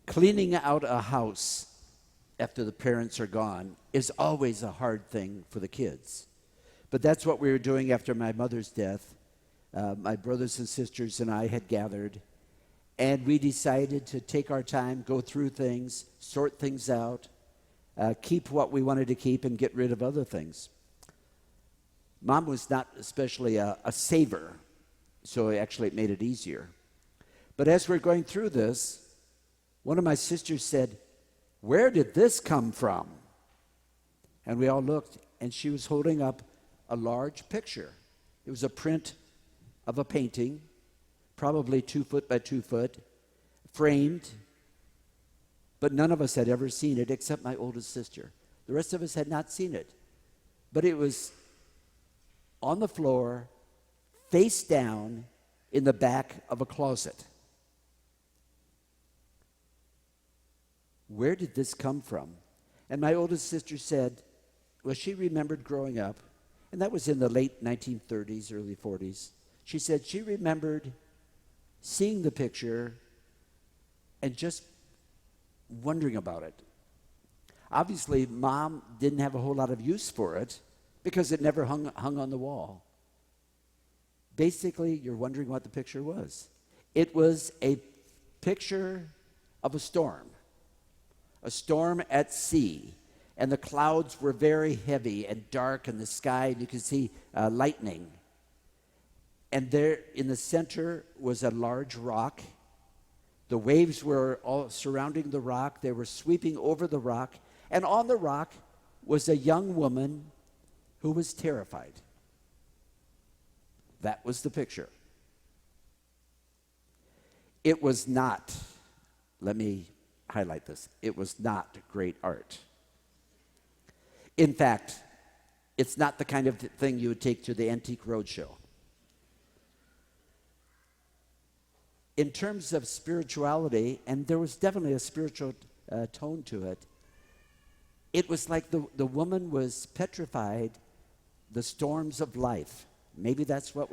Cleaning out a house after the parents are gone is always a hard thing for the kids. But that's what we were doing after my mother's death. My brothers and sisters and I had gathered, and we decided to take our time, go through things, sort things out, keep what we wanted to keep, and get rid of other things. Mom was not especially a saver, so actually it made it easier. But as we're going through this, one of my sisters said, "Where did this come from?" And we all looked, and she was holding up a large picture. It was a print of a painting, probably 2 foot by 2 foot, framed, but none of us had ever seen it except my oldest sister. The rest of us had not seen it. But it was on the floor, face down, in the back of a closet. Where did this come from? And my oldest sister said, well, she remembered growing up, and that was in the late 1930s, early 40s. She said she remembered seeing the picture and just wondering about it. Obviously, Mom didn't have a whole lot of use for it because it never hung on the wall. Basically, you're wondering what the picture was. It was a picture of a storm at sea, and the clouds were very heavy and dark in the sky, and you could see lightning. And there in the center was a large rock. The waves were all surrounding the rock. They were sweeping over the rock, and on the rock was a young woman who was terrified. That was the picture. It was not, let me highlight this, it was not great art. In fact, it's not the kind of thing you would take to the Antique Roadshow. In terms of spirituality, and there was definitely a spiritual tone to it, it was like the woman was petrified, the storms of life. Maybe that's what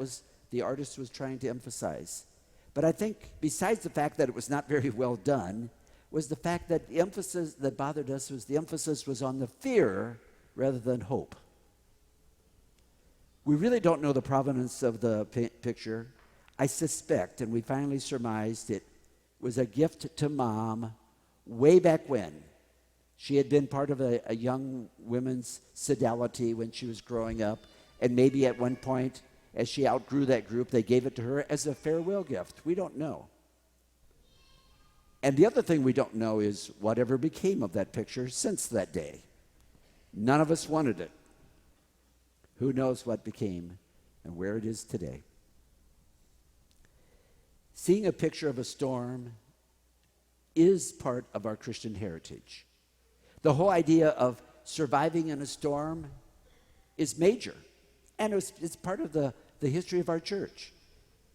the artist was trying to emphasize. But I think besides the fact that it was not very well done, was the fact that the emphasis that bothered us was the emphasis was on the fear rather than hope. We really don't know the provenance of the picture. I suspect, and we finally surmised, it was a gift to Mom way back when. She had been part of a young women's sodality when she was growing up, and maybe at one point, as she outgrew that group, they gave it to her as a farewell gift. We don't know. And the other thing we don't know is whatever became of that picture since that day. None of us wanted it. Who knows what became and where it is today. Seeing a picture of a storm is part of our Christian heritage. The whole idea of surviving in a storm is major, and it's part of the history of our church.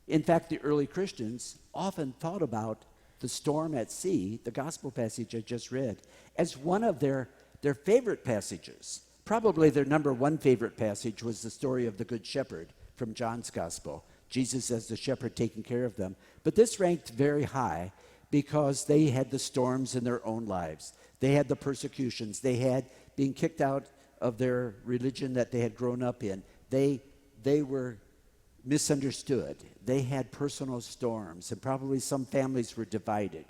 In fact, the early Christians often thought about the storm at sea, the gospel passage I just read, as one of their favorite passages. Probably their number one favorite passage was the story of the Good Shepherd from John's Gospel. Jesus as the shepherd taking care of them. But this ranked very high because they had the storms in their own lives. They had the persecutions. They had being kicked out of their religion that they had grown up in. They were misunderstood. They had personal storms, and probably some families were divided.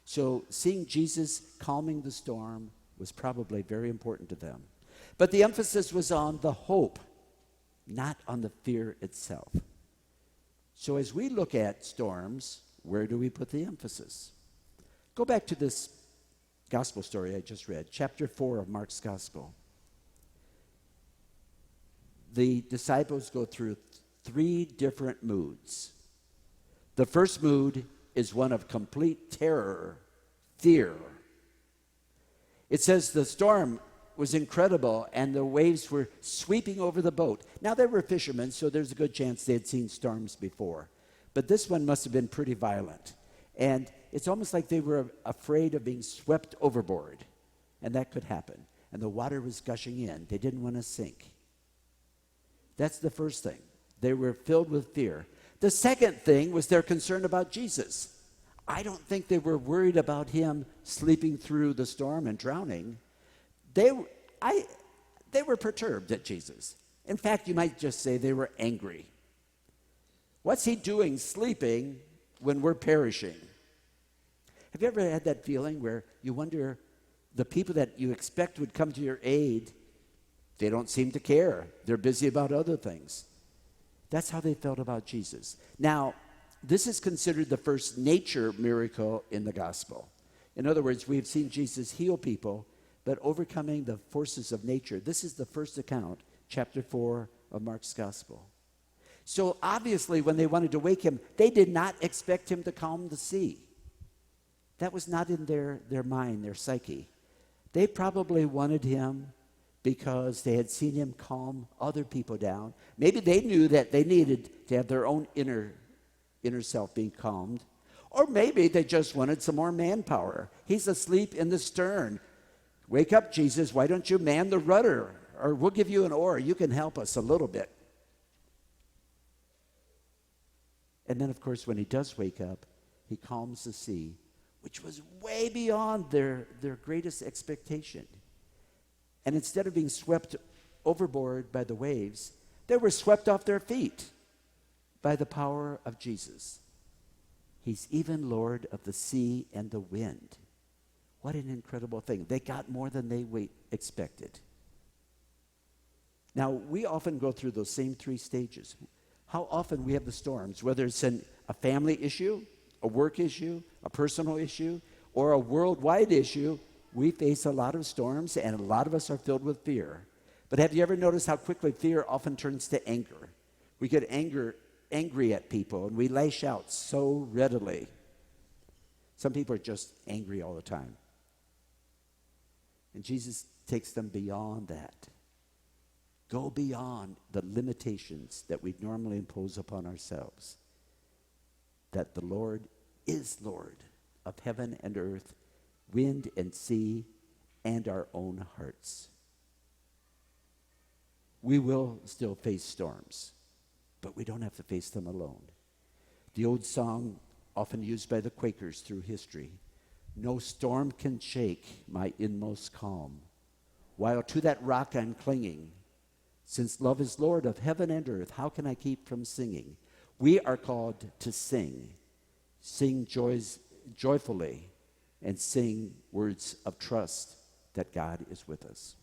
So seeing Jesus calming the storm was probably very important to them. But the emphasis was on the hope, not on the fear itself. So as we look at storms, where do we put the emphasis? Go back to this gospel story I just read, chapter 4 of Mark's gospel. The disciples go through 3 different moods. The first mood is one of complete terror, fear. It says the storm was incredible and the waves were sweeping over the boat. Now, they were fishermen, so there's a good chance they had seen storms before. But this one must have been pretty violent. And it's almost like they were afraid of being swept overboard. And that could happen. And the water was gushing in. They didn't want to sink. That's the first thing. They were filled with fear. The second thing was their concern about Jesus. I don't think they were worried about him sleeping through the storm and drowning. They were perturbed at Jesus. In fact, you might just say they were angry. What's he doing sleeping when we're perishing? Have you ever had that feeling where you wonder, the people that you expect would come to your aid, they don't seem to care. They're busy about other things. That's how they felt about Jesus. Now, this is considered the first nature miracle in the gospel. In other words, we've seen Jesus heal people, but overcoming the forces of nature. This is the first account, chapter 4 of Mark's gospel. So obviously, when they wanted to wake him, they did not expect him to calm the sea. That was not in their mind, their psyche. They probably wanted him because they had seen him calm other people down. Maybe they knew that they needed to have their own inner self being calmed. Or maybe they just wanted some more manpower. He's asleep in the stern. Wake up, Jesus. Why don't you man the rudder? Or we'll give you an oar. You can help us a little bit. And then, of course, when he does wake up, he calms the sea, which was way beyond their greatest expectation. And instead of being swept overboard by the waves, they were swept off their feet by the power of Jesus. He's even Lord of the sea and the wind. What an incredible thing. They got more than they expected. Now, we often go through those same three stages. How often we have the storms, whether it's a family issue, a work issue, a personal issue, or a worldwide issue, we face a lot of storms, and a lot of us are filled with fear. But have you ever noticed how quickly fear often turns to anger? We get angry at people, and we lash out so readily. Some people are just angry all the time. And Jesus takes them beyond that. Go beyond the limitations that we normally impose upon ourselves. That the Lord is Lord of heaven and earth, wind and sea, and our own hearts. We will still face storms, but we don't have to face them alone. The old song, often used by the Quakers through history, "No storm can shake my inmost calm, while to that rock I'm clinging. Since love is Lord of heaven and earth, how can I keep from singing?" We are called to sing joyfully, and sing words of trust that God is with us.